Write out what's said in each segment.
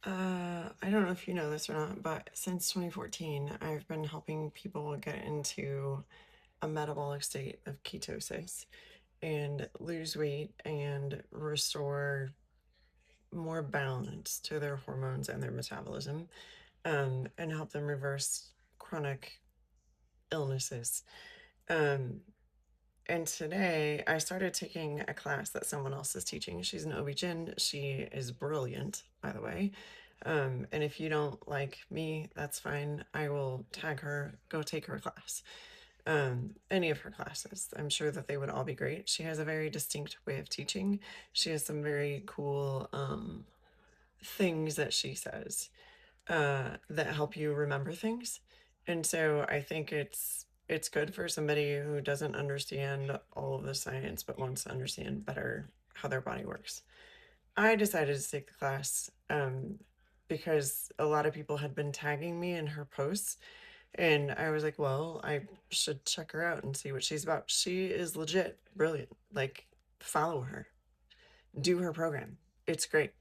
I don't know if you know this or not, but since 2014, I've been helping people get into a metabolic state of ketosis and lose weight and restore more balance to their hormones and their metabolism, and help them reverse chronic illnesses. Um, and today I started taking a class that someone else is teaching. She's an OB-GYN. She is brilliant, by the way. And if you don't like me, that's fine. I will tag her, go take her class. Any of her classes. I'm sure that they would all be great. She has a very distinct way of teaching. She has some very cool things that she says that help you remember things. And so I think it's good for somebody who doesn't understand all of the science but wants to understand better how their body works. I decided to take the class because a lot of people had been tagging me in her posts, and I was like, well, I should check her out and see what she's about. She is legit brilliant. Like, follow her, do her program. It's great.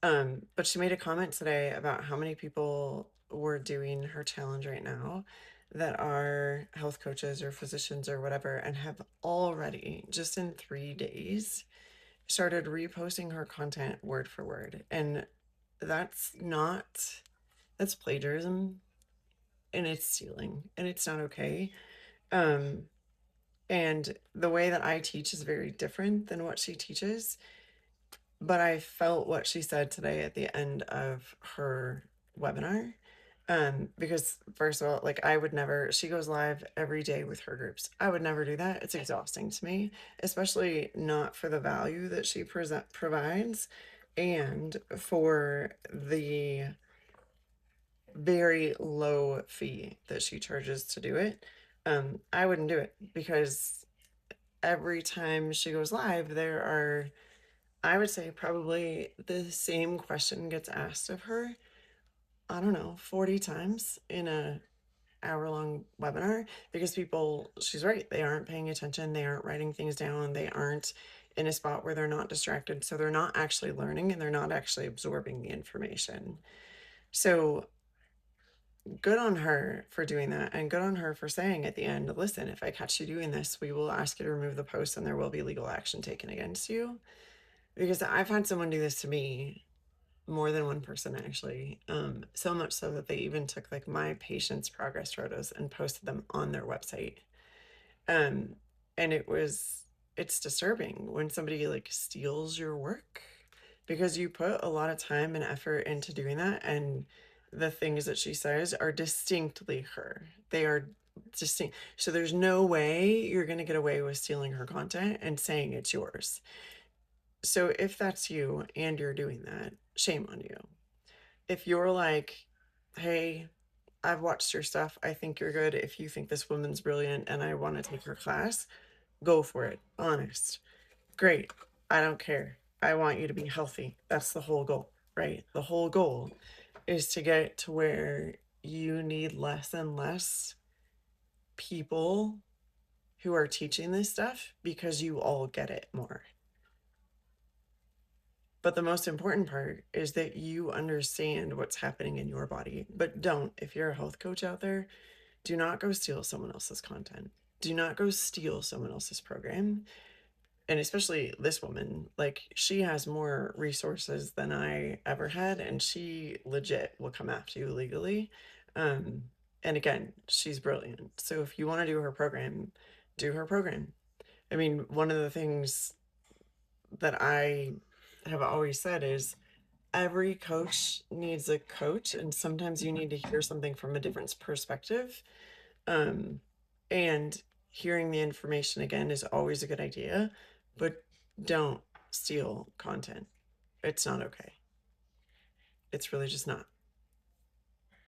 But she made a comment today about how many people were doing her challenge right now that are health coaches or physicians or whatever, and have already, just in 3 days, started reposting her content word for word. And that's not, that's plagiarism, and it's stealing, and it's not okay. Um, and the way that I teach is very different than what she teaches. But I felt what she said today at the end of her webinar. Because first of all, like I would never, she goes live every day with her groups. I would never do that. It's exhausting to me, especially not for the value that she provides and for the very low fee that she charges to do it. I wouldn't do it because every time she goes live, there are, I would say, probably the same question gets asked of her, I don't know, 40 times in a hour long webinar, because people, she's right, they aren't paying attention, they aren't writing things down, they aren't in a spot where they're not distracted, so they're not actually learning and they're not actually absorbing the information. So good on her for doing that, and good on her for saying at the end, listen, if I catch you doing this, we will ask you to remove the post and there will be legal action taken against you. Because I've had someone do this to me, more than one person actually, so much so that they even took like my patient's progress photos and posted them on their website. um and it's disturbing when somebody like steals your work, because you put a lot of time and effort into doing that, and the things that she says are distinctly her. They are distinct, so there's no way you're going to get away with stealing her content and saying it's yours. So if that's you and you're doing that, shame on you. If you're like, hey, I've watched your stuff, I think you're good, if you think this woman's brilliant and I want to take her class, go for it. Honest. Great. I don't care. I want you to be healthy. That's the whole goal, right? The whole goal is to get to where you need less and less people who are teaching this stuff because you all get it more. But the most important part is that you understand what's happening in your body. But don't, if you're a health coach out there, do not go steal someone else's content. Do not go steal someone else's program. And especially this woman, like she has more resources than I ever had, and she legit will come after you legally. Um, and again, she's brilliant. So if you want to do her program, do her program. I mean, one of the things that I have always said is every coach needs a coach, and sometimes you need to hear something from a different perspective. Um, and hearing the information again is always a good idea, but don't steal content. It's not okay. It's really just not.